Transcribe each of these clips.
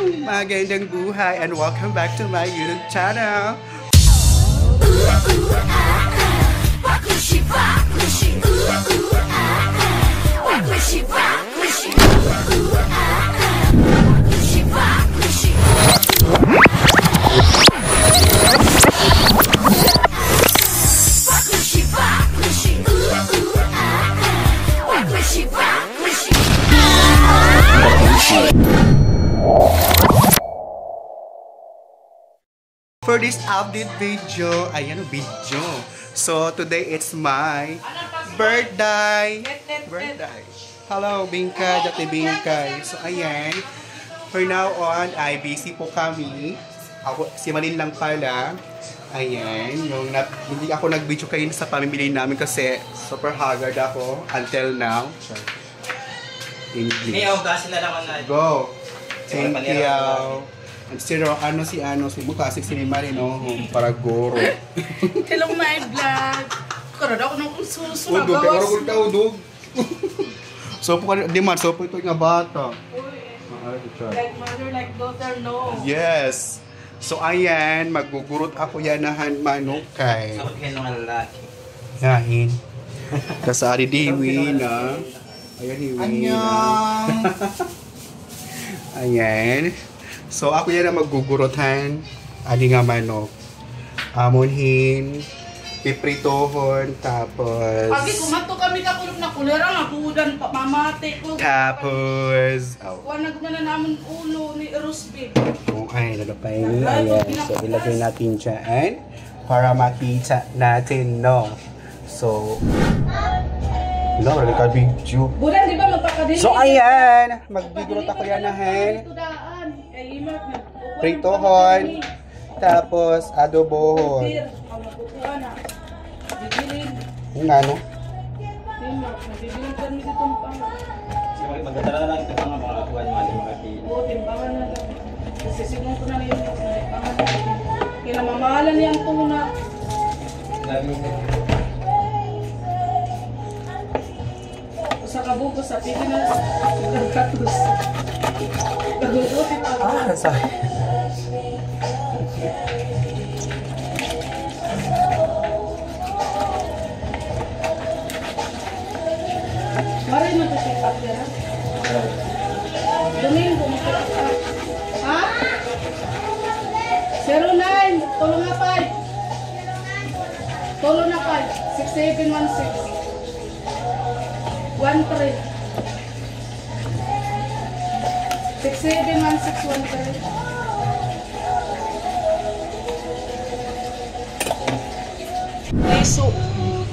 Magandang buhay and welcome back to my YouTube channel. For this update video, ayan ang video. So today it's my birthday. Hello, Bingkay, Dati Bingkay. So ayan, for now on ay busy po kami. Ako, si Malin lang pala. Ayan, hindi ako nag-video kayo sa pamimili namin kasi super haggard ako until now. May augasin na lang na. Go. Thank you. Si mukha si Marino, para goro. Hello, my vlog. Karada ako ng suso na Udog, gawas. So po di man, so po ito nga bata. Like mother, like daughter, no. Yes. So ayan, magugurot ako yanahan manukay. Sakot kayo ng lalaki. Yahin. Kasari diwi na. Ayan, hiwi na. Ayan. So ako yan ang maggugurotan. Adi nga manok. Amonhin. Pipritohon. Tapos... Pagi kumato kami kakulog na kulera nga kudan pa mamate ko. Tapos... Wanag na naman ulo ni Rosby. Okay, nalapay ni. Ayan. So ilagay natin dyan. Para makita natin, no? So... No, nalika video. Bulan, di ba magpakadili? So ayan. Magbigurot ako yan na hen. Pritohon. Tapos adobohon. Yung ano? Magdadala na lang ito mga makakuha ng mga makakili. Oo, timbangan na lang. Sisigun ko na rin yung timbangan natin. Kaya mamahalan niyang tuna. Sa kabuko, sa Pilipinas, nagkatus. Naguguti pa. Sorry. Maray mo ito check up yan, ha? Domingo, mag-check up. Ha? 09, tulong na 5. Tulong na 5. 6716. 13. 671613. Iso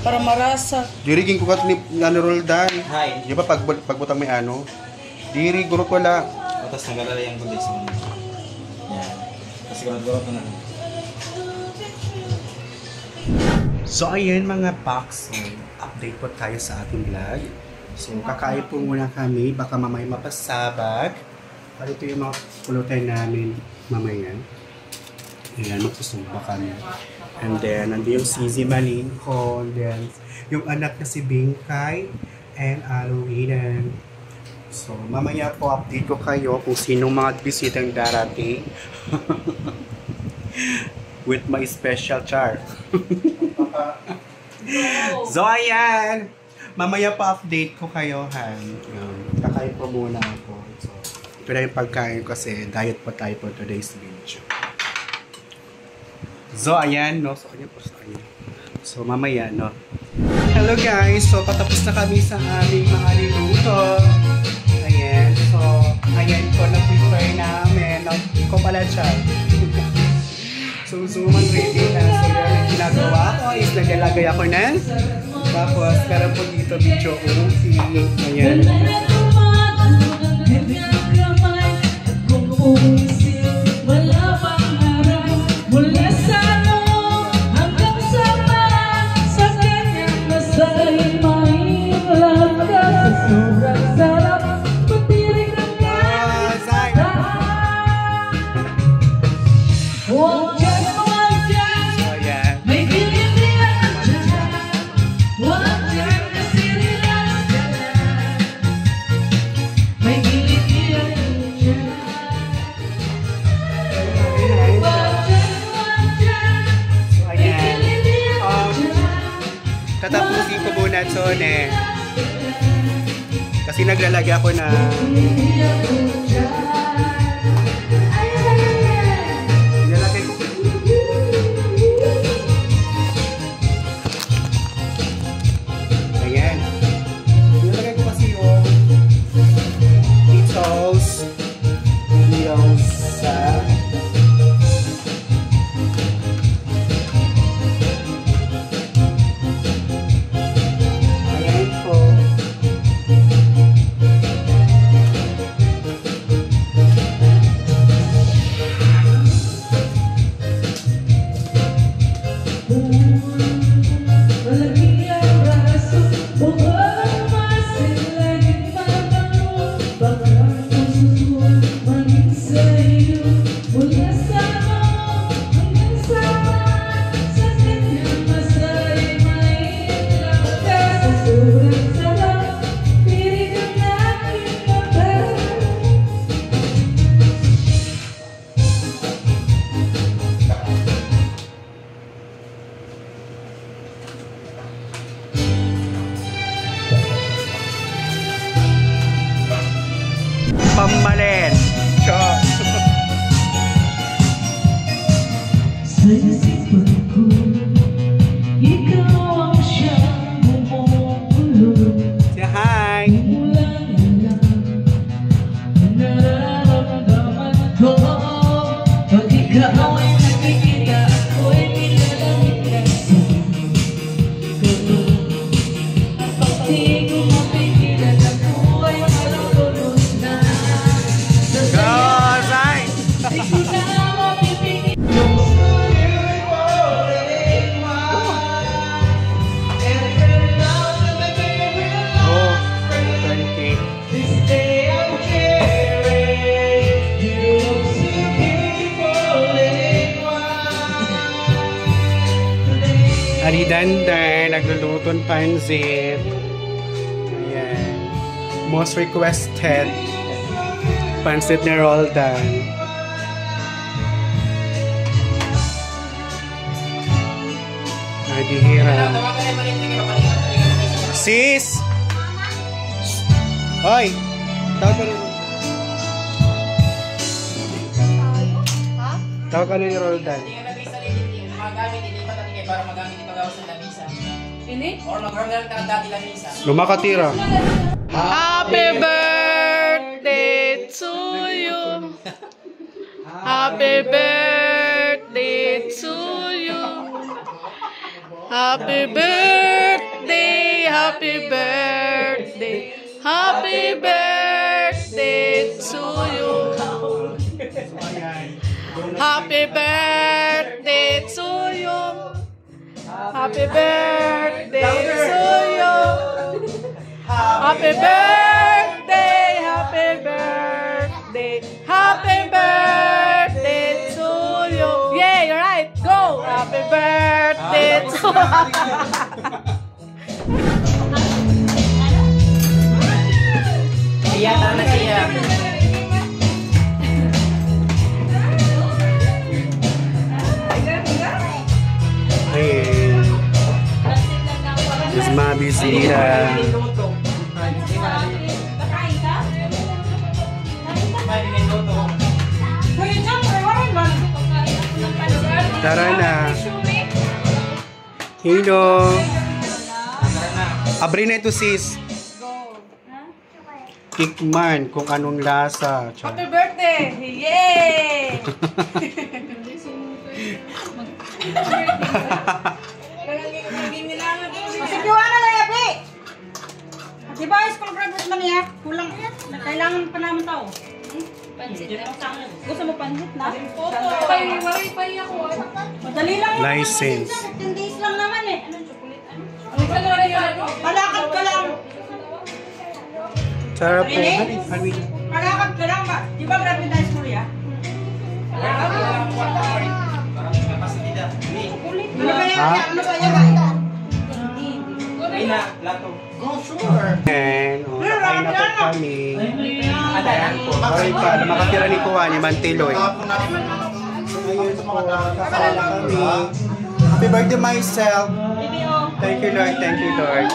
para marasa. Dirigin ko ka ni Roldan. Hi. Di ba pagbutang may ano? Diri, guro ko lang. Tapos nagalala yung gulis mo. Yan. Tapos gurot-gurot na lang. So ayan mga box, update po tayo sa ating vlog. So kakain po muna kami, baka mamaya mapasabag. Para ito yung mga pulutan namin mamaya. Ayan, magsusumba kami. And then, nandun yung Sisi Malin ko. And then, yung anak na si Bingkay and Alwina. So, mamaya po update ko kayo kung sinong mga bisitang darating. With my special char. So, ayan. Mamaya pa update ko kayo, ha. Kakain po muna ako. So, ito na yung pagkain kasi diet pa tayo for today's video. So, ayan, no? So, ayan po sa ayan. So, mamaya, no? Hello, guys! So, patapos na kami sa aming mga niluto. Ayan. So, ayan po, na-prepare namin. No? Ko pala siya. So, suman ready na. So, yan ang ginagawa ko is naglalagay ako na. Tapos, meron po dito video okay. Ayan. May gilid-gilid Sone. Kasi naglalagay ako na nilalagay ko. Ayan. Nilalagay ko kasi yung details sa ayan po. Pammalin. Chok. Sa isipan ko, ikaw ang siyang bumukulong. Say hi. Walang alam, nararamdaman ko. Pag ikaw ay nakikita, ako'y nilalamig sa mundo. At pag di ko mapigilan, ako ay malulunod na. Go, Zay. Di ko na mapipigil. Oh, turnkey. Aridandan, nagluluton pansit. Ayan. Most requested pansit ni Roldan. Adihira. Sis! Hoy! Tawag ka rin. Tawag ka rin ni Roldan. Para magamit ito gawa sa lamisa. Ini? Or mag-order ka ng dati lamisa. Lumakatira. Happy birthday to you. Happy birthday to you. Happy birthday, happy birthday, happy birthday to you. Happy birthday to you. Happy birthday to you. Happy birthday, happy birthday, happy birthday to you. Yeah, you're right. Go. Happy birthday to Iya, tama siya. Ayan. Just mabisira. Tara na. Hino. Abri na ito sis. Tikman kung anong lasa. Char. Happy birthday! Yay! Sikiwa na lang, Yapi! Di ba, school progress man niya? Kulang. Kailangan pa naman tao. Gusto mo pansit na? Madali lang yun. License. 15 days lang naman eh. Anong chocolate? Palakad ka lang. Sarap po. Palakad ka lang ba? Di ba grabe tayo school ya? Ano ba yan? Ano ba yan? Ay na, lato. And, kakain na po kami. Sorry pa, makatira ni Kuha ni Mantiloy. Ayun po, kakain na kami. Happy birthday myself. Thank you Lord, thank you Lord.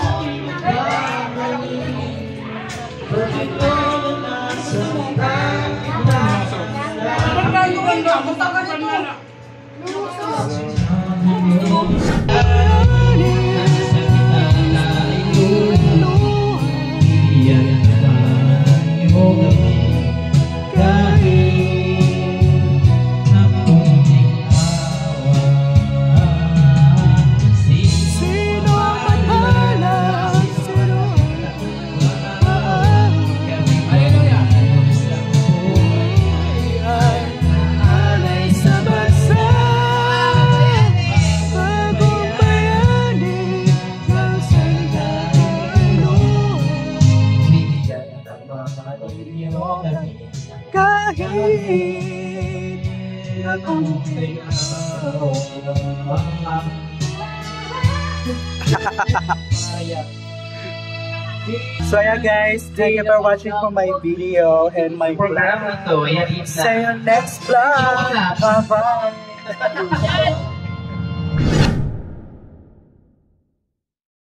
So yeah guys, thank you for watching for my video and my vlog. Programa to, yan See you next vlog. Bye bye.